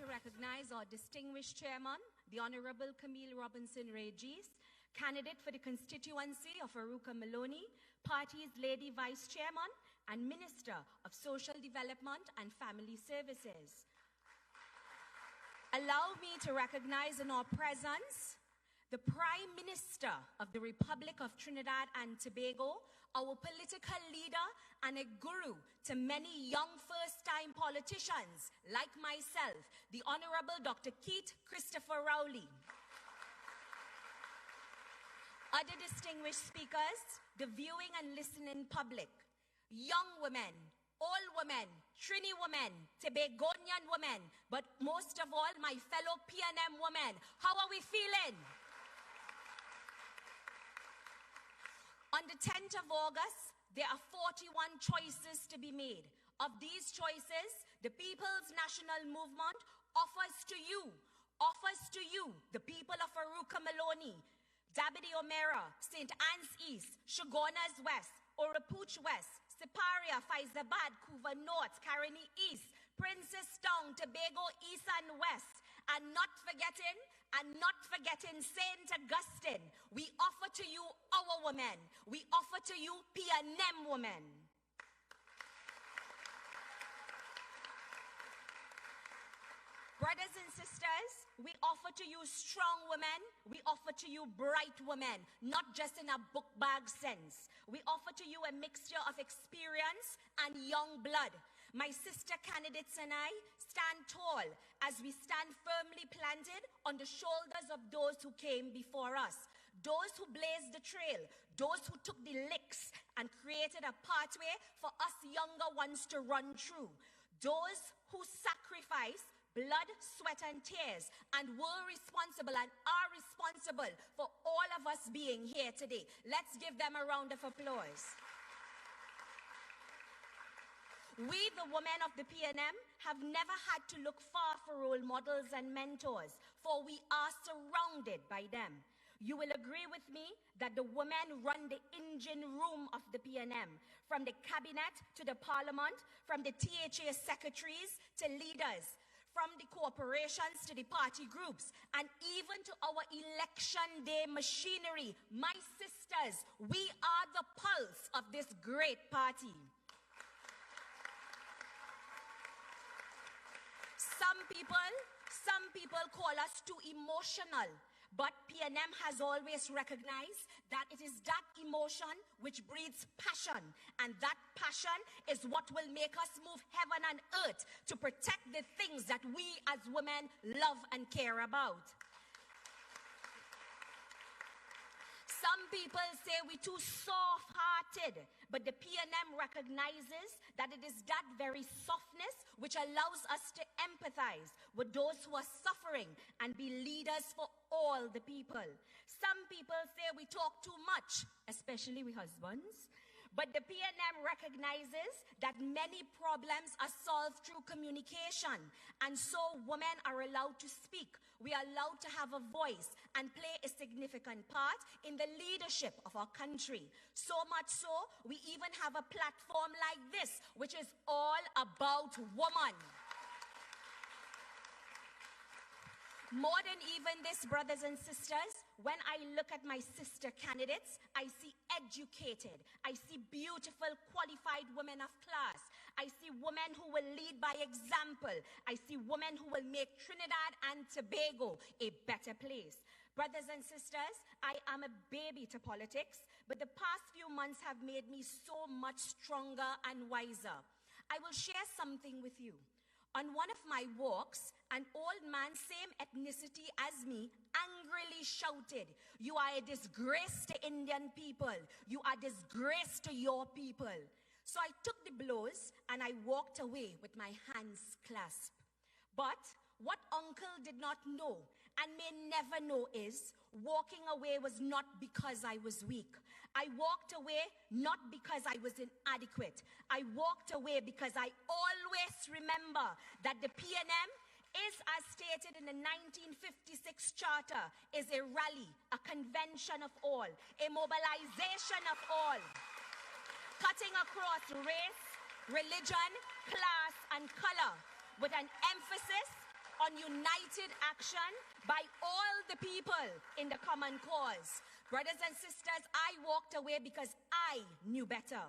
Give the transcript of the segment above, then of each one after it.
to recognize our distinguished chairman, the Honorable Camille Robinson Regis, candidate for the constituency of Renuka Maloney, party's Lady Vice Chairman and Minister of Social Development and Family Services. Allow me to recognize in our presence the Prime Minister of the Republic of Trinidad and Tobago, our political leader and a guru to many young first-time politicians like myself, the Honorable Dr. Keith Christopher Rowley. Other distinguished speakers, the viewing and listening public, young women, all women, Trini women, Tobagonian women, but most of all, my fellow PNM women. How are we feeling? On the 10th of August, there are 41 choices to be made. Of these choices, the People's National Movement offers to you, the people of Renuka Maloney, Dabidi O'Meara, St. Anne's East, Shogunas West, Orapooch West, Siparia, Faizabad, Couva North, Caroni East, Princess Town, Tobago East and West, and not forgetting St. Augustine. We offer to you our women. We offer to you PNM women. Brothers and sisters, we offer to you strong women. We offer to you bright women, not just in a book bag sense. We offer to you a mixture of experience and young blood. My sister candidates and I stand tall as we stand firmly planted on the shoulders of those who came before us, those who blazed the trail, those who took the licks and created a pathway for us younger ones to run through, those who sacrificed blood, sweat, and tears, and were responsible and are responsible for all of us being here today. Let's give them a round of applause. We, the women of the PNM, have never had to look far for role models and mentors, for we are surrounded by them. You will agree with me that the women run the engine room of the PNM, from the cabinet to the parliament, from the THA secretaries to leaders, from the corporations to the party groups, and even to our election day machinery. My sisters, we are the pulse of this great party. Some people call us too emotional. But PNM has always recognized that it is that emotion which breeds passion. And that passion is what will make us move heaven and earth to protect the things that we as women love and care about. Some people say we're too soft-hearted, but the PNM recognizes that it is that very softness which allows us to empathize with those who are suffering and be leaders for all the people. Some people say we talk too much, especially we husbands, but the PNM recognizes that many problems are solved through communication, and so women are allowed to speak. We are allowed to have a voice and play a significant part in the leadership of our country. So much so, we even have a platform like this, which is all about women. More than even this, brothers and sisters, when I look at my sister candidates, I see educated, I see beautiful, qualified women of class. I see women who will lead by example. I see women who will make Trinidad and Tobago a better place. Brothers and sisters, I am a baby to politics, but the past few months have made me so much stronger and wiser. I will share something with you. On one of my walks, an old man, same ethnicity as me, angrily shouted, "You are a disgrace to Indian people. You are a disgrace to your people." So I took the blows and I walked away with my hands clasped. But what uncle did not know and may never know is walking away was not because I was weak. I walked away not because I was inadequate. I walked away because I always remember that the PNM is, as stated in the 1956 Charter, is a rally, a convention of all, a mobilization of all, cutting across race, religion, class, and color, with an emphasis on united action by all the people in the common cause. Brothers and sisters, I walked away because I knew better.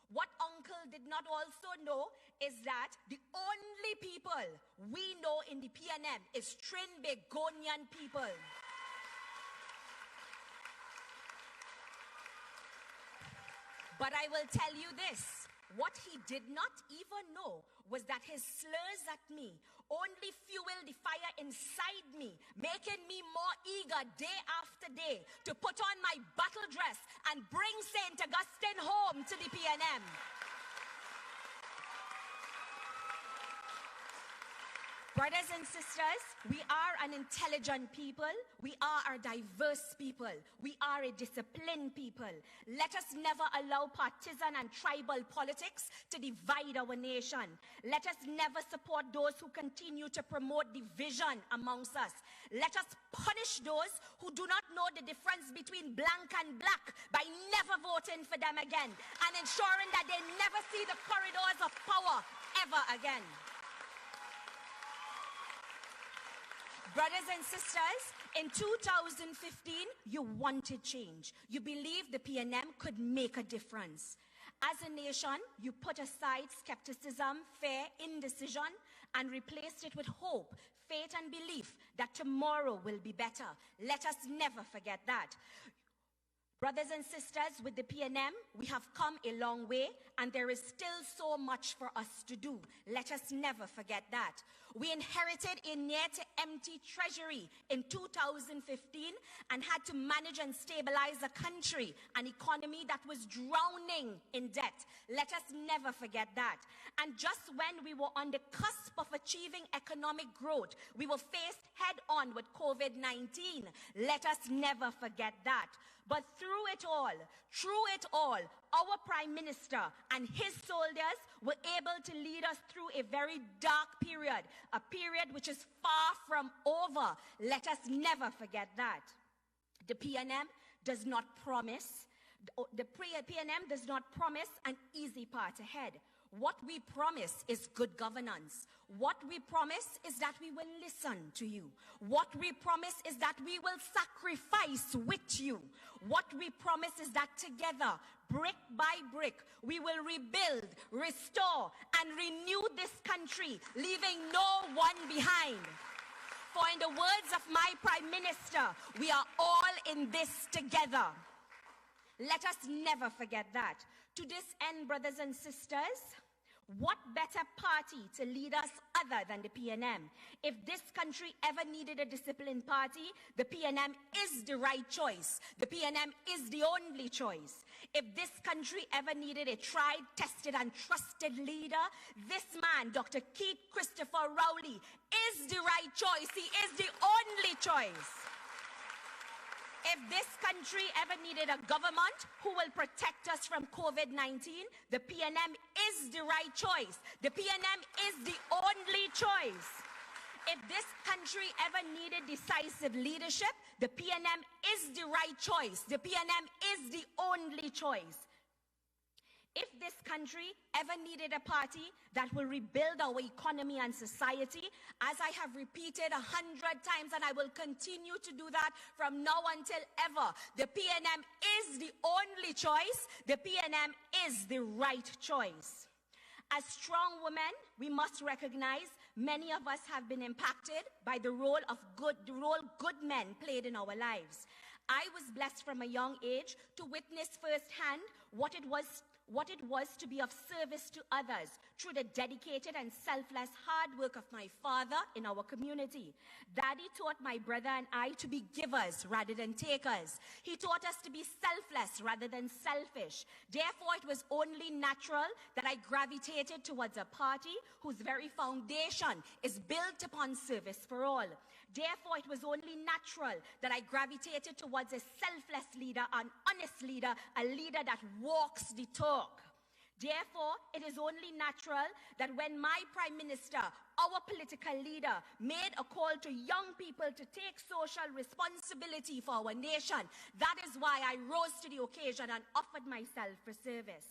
What Uncle did not also know is that the only people we know in the PNM is Trin-Begonian people. But I will tell you this, what he did not even know was that his slurs at me only fueled the fire inside me, making me more eager day after day to put on my battle dress and bring St. Augustine home to the PNM. Brothers and sisters, we are an intelligent people. We are a diverse people. We are a disciplined people. Let us never allow partisan and tribal politics to divide our nation. Let us never support those who continue to promote division amongst us. Let us punish those who do not know the difference between blank and black by never voting for them again and ensuring that they never see the corridors of power ever again. Brothers and sisters, in 2015, you wanted change. You believed the PNM could make a difference. As a nation, you put aside skepticism, fear, indecision, and replaced it with hope, faith, and belief that tomorrow will be better. Let us never forget that. Brothers and sisters, with the PNM, we have come a long way, and there is still so much for us to do. Let us never forget that. We inherited a near-to-empty treasury in 2015 and had to manage and stabilize a country, an economy that was drowning in debt. Let us never forget that. And just when we were on the cusp of achieving economic growth, we were faced head-on with COVID-19. Let us never forget that. But through it all, our Prime Minister and his soldiers were able to lead us through a very dark period, a period which is far from over. Let us never forget that. The PNM does not promise, PNM does not promise an easy path ahead. What we promise is good governance. What we promise is that we will listen to you. What we promise is that we will sacrifice with you. What we promise is that together, brick by brick, we will rebuild, restore, and renew this country, leaving no one behind. For in the words of my Prime Minister, we are all in this together. Let us never forget that. To this end, brothers and sisters, what better party to lead us other than the PNM? If this country ever needed a disciplined party, the PNM is the right choice. The PNM is the only choice. If this country ever needed a tried, tested, and trusted leader, this man, Dr. Keith Christopher Rowley, is the right choice. He is the only choice. If this country ever needed a government who will protect us from COVID-19, the PNM is the right choice. The PNM is the only choice. If this country ever needed decisive leadership, the PNM is the right choice. The PNM is the only choice. If this country ever needed a party that will rebuild our economy and society, as I have repeated 100 times, and I will continue to do that from now until ever, the PNM is the only choice. The PNM is the right choice. As strong women, we must recognize many of us have been impacted by the role good men played in our lives. I was blessed from a young age to witness firsthand what it was to be of service to others through the dedicated and selfless hard work of my father in our community. Daddy taught my brother and I to be givers rather than takers. He taught us to be selfless rather than selfish. Therefore, it was only natural that I gravitated towards a party whose very foundation is built upon service for all. Therefore, it was only natural that I gravitated towards a selfless leader, an honest leader, a leader that walks the talk. Therefore, it is only natural that when my Prime Minister, our political leader, made a call to young people to take social responsibility for our nation, that is why I rose to the occasion and offered myself for service.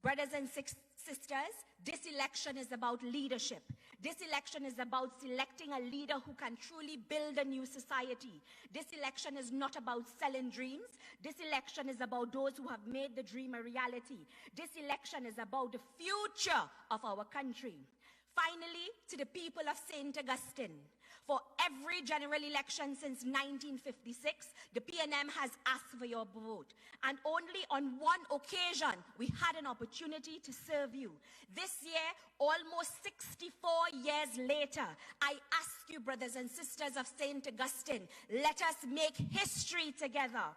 Brothers and sisters, this election is about leadership. This election is about selecting a leader who can truly build a new society. This election is not about selling dreams. This election is about those who have made the dream a reality. This election is about the future of our country. Finally, to the people of St. Augustine, for every general election since 1956, the PNM has asked for your vote. And only on one occasion, we had an opportunity to serve you. This year, almost 64 years later, I ask you, brothers and sisters of St. Augustine, let us make history together.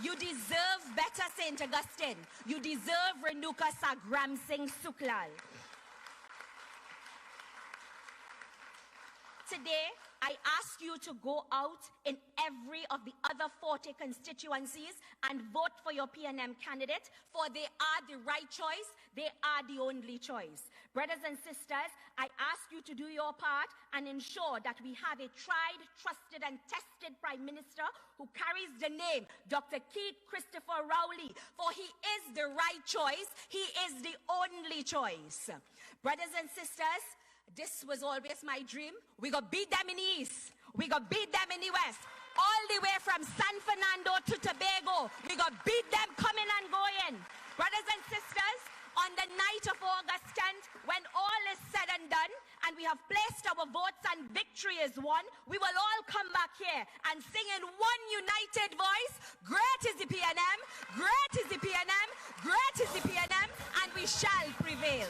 You deserve better, St. Augustine. You deserve Renuka, Sagramsingh, Sooklal. Today, I ask you to go out in every of the other 40 constituencies and vote for your PNM candidate, for they are the right choice, they are the only choice. Brothers and sisters, I ask you to do your part and ensure that we have a tried, trusted, and tested Prime Minister who carries the name Dr. Keith Christopher Rowley, for he is the right choice, he is the only choice. Brothers and sisters, this was always my dream. We gonna beat them in the East. We gonna beat them in the West. All the way from San Fernando to Tobago. We gonna beat them coming and going. Brothers and sisters, on the night of August 10th, when all is said and done, and we have placed our votes and victory is won, we will all come back here and sing in one united voice, great is the PNM, great is the PNM, great is the PNM, and we shall prevail.